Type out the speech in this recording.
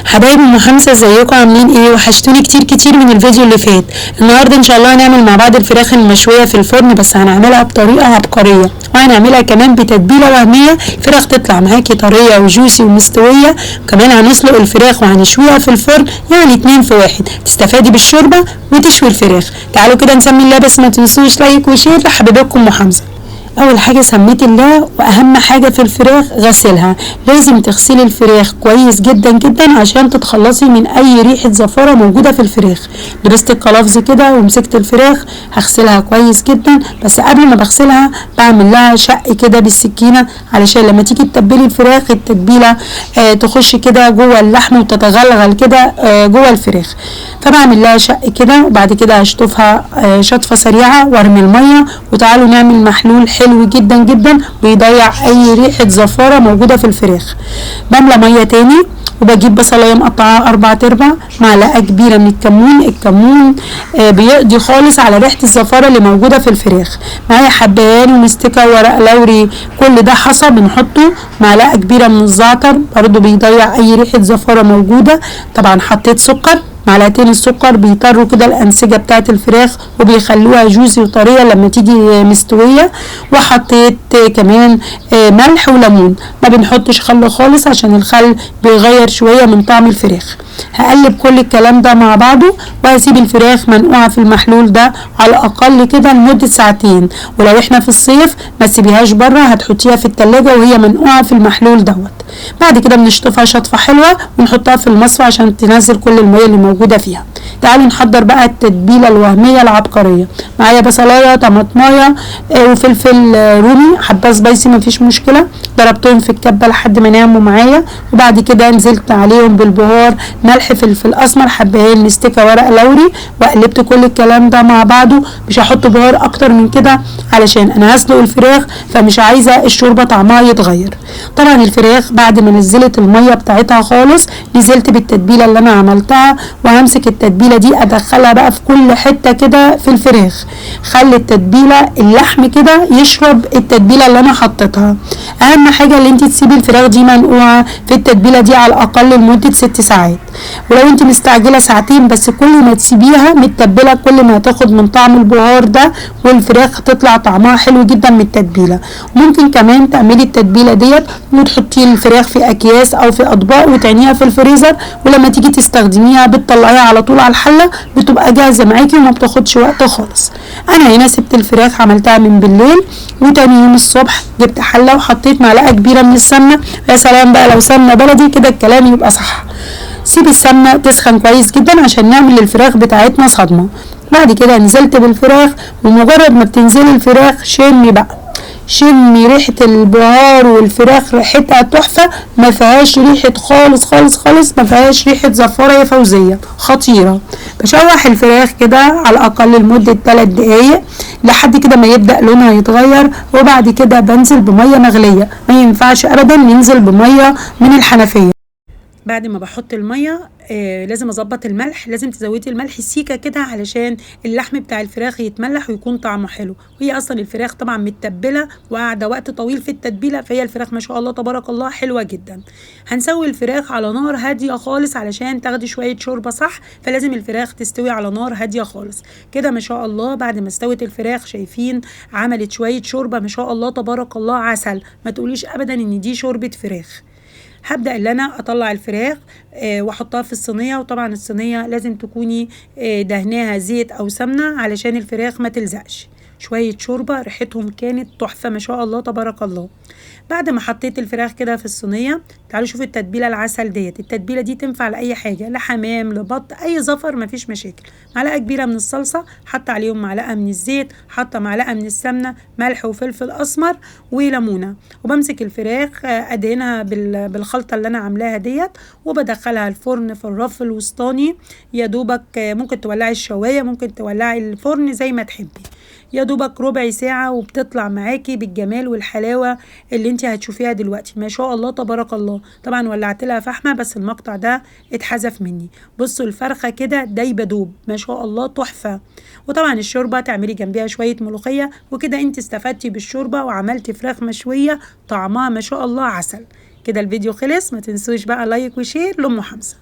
حبايب ام حمزه، ازيكم عاملين ايه؟ وحشتوني كتير كتير من الفيديو اللي فات. النهارده ان شاء الله هنعمل مع بعض الفراخ المشويه في الفرن، بس هنعملها بطريقه عبقريه، وهنعملها كمان بتتبيله وهميه. الفراخ تطلع معاكي طريه وجوسي ومستويه. كمان هنسلق الفراخ وهنشويها في الفرن، يعني 2 في 1. تستفادي بالشوربه وتشوي الفراخ. تعالوا كده نسمي الله، بس ما تنسوش لايك وشير لحبيبكم ام حمزه. اول حاجه سميت الله، واهم حاجه في الفراخ غسلها. لازم تغسلي الفراخ كويس جدا جدا عشان تتخلصي من اي ريحه زفاره موجوده في الفراخ. لبست القلافز كده ومسكت الفراخ هغسلها كويس جدا، بس قبل ما بغسلها بعمل لها شق كده بالسكينه، علشان لما تيجي تتبلي الفراخ التتبيله تخش كده جوه اللحم وتتغلغل كده جوه الفراخ. فبعمل لها شق كده، وبعد كده هشطفها شطفه سريعه وارمي الميه. وتعالوا نعمل محلول حلو جدا جدا بيضيع اي ريحه زفاره موجوده في الفراخ. بملى ميه تاني، وبجيب بصلايه مقطعاها 4/4، معلقه كبيره من الكمون بيقضي خالص على ريحه الزفاره اللي موجوده في الفراخ. معايا حبهان ومستكه وورق لوري، كل ده حصى بنحطه. معلقه كبيره من الزعتر برضو بيضيع اي ريحه زفاره موجوده. طبعا حطيت سكر، معلقتين السكر بيطروا كده الانسجه بتاعه الفراخ وبيخلوها جوسي وطريه لما تيجي مستويه. وحطيت كمان ملح وليمون. ما بنحطش خل خالص عشان الخل بيغير شويه من طعم الفراخ. هقلب كل الكلام ده مع بعضه، وهسيب الفراخ منقوعه في المحلول ده على الاقل كده لمده ساعتين. ولو احنا في الصيف ما تسيبيهاش بره، هتحطيها في التلاجة وهي منقوعه في المحلول دوت. بعد كده بنشطفها شطفه حلوه ونحطها في المصفى عشان تنزل كل الميه اللي موجوده فيها. تعالوا نحضر بقى التتبيله الوهميه العبقريه. معايا بصلايه، طماطمايه وفلفل رومي، حبه سبايسي مفيش مشكله، ضربتهم في الكبه لحد ما ناموا معايا. وبعد كده نزلت عليهم بالبهار، ملح، فلفل اسمر، حبهان، مستكه، ورق لوري، وقلبت كل الكلام ده مع بعضه. مش هحط بهار اكتر من كده علشان انا هسلق الفراخ، فمش عايزه الشوربه طعمها يتغير. طبعا الفراخ بعد ما نزلت الميه بتاعتها خالص، نزلت بالتتبيله اللي انا عملتها، وهمسك التتبيله دي ادخلها بقى في كل حته كده في الفراخ. خلي التتبيله اللحم كده يشرب التتبيله اللي انا حطيتها. اهم حاجه اللي انت تسيبي الفراخ دي منقوعه في التتبيله دي على الاقل لمده 6 ساعات. ولو انت مستعجله ساعتين بس، كل ما تسيبيها متبله كل ما هتاخد من طعم البهار ده، والفراخ هتطلع طعمها حلو جدا من التتبيله. ممكن كمان تعملي التتبيله ديت وتحطي الفراخ في اكياس او في اطباق وتعينيها في الفريزر، ولما تيجي تستخدميها بتطلعيها على طول على الحله، بتبقى جاهزه معاكي وما بتاخدش وقت خالص. انا هنا سبت الفراخ عملتها من بالليل، وتاني يوم الصبح جبت حله وحطيت معلقه كبيره من السمنه. يا سلام بقى لو سمنه بلدي كده الكلام يبقى صح. سيب السمنه تسخن كويس جدا عشان نعمل الفراخ بتاعتنا صدمه. بعد كده نزلت بالفراخ، ومجرد ما بتنزلي الفراخ شمي بقى، شمي ريحه البهار، والفراخ ريحتها تحفه، ما فيهاش ريحه خالص خالص خالص، ما فيهاش ريحه زفاره يا فوزيه، خطيره. بشوح الفراخ كده على الاقل لمده 3 دقايق لحد كده ما يبدا لونها يتغير. وبعد كده بنزل بميه مغليه، ما ينفعش ابدا ننزل بميه من الحنفيه. بعد ما بحط الميه لازم اظبط الملح، لازم تزودي الملح سيكه كده علشان اللحم بتاع الفراخ يتملح ويكون طعمه حلو. وهي اصلا الفراخ طبعا متبله وقاعده وقت طويل في التتبيله، فهي الفراخ ما شاء الله تبارك الله حلوه جدا. هنسوي الفراخ على نار هاديه خالص علشان تاخدي شويه شوربه صح، فلازم الفراخ تستوي على نار هاديه خالص كده. ما شاء الله بعد ما استوت الفراخ شايفين عملت شويه شوربه ما شاء الله تبارك الله عسل. ما تقوليش ابدا ان دي شوربه فراخ. هبدأ ان انا اطلع الفراخ واحطها في الصينية. وطبعا الصينية لازم تكوني دهناها زيت او سمنة علشان الفراخ ما تلزقش. شوية شوربة ريحتهم كانت تحفة ما شاء الله تبارك الله. بعد ما حطيت الفراخ كده في الصينية، تعالوا شوفوا التتبيلة العسل ديت. التتبيلة دي تنفع لأي حاجة، لحمام، لبط، أي زفر، مفيش مشاكل. معلقة كبيرة من الصلصة، حط عليهم معلقة من الزيت، حط معلقة من السمنة، ملح وفلفل أسمر وليمونة. وبمسك الفراخ أدهنها بالخلطة اللي أنا عاملاها ديت، وبدخلها الفرن في الرف الوسطاني. يا دوبك ممكن تولعي الشواية، ممكن تولعي الفرن زي ما تحبي. يا دوبك ربع ساعة وبتطلع معاكي بالجمال والحلاوة اللي انت هتشوفيها دلوقتي ما شاء الله تبارك الله. طبعا ولعت لها فحمة بس المقطع ده اتحذف مني. بصوا الفرخة كده دايبة دوب ما شاء الله تحفة. وطبعا الشوربة تعملي جنبيها شوية ملوخية، وكده انت استفدتي بالشوربة وعملتي فراخ مشوية طعمها ما شاء الله عسل. كده الفيديو خلص، ما تنسوش بقى لايك وشير لأم حمزة.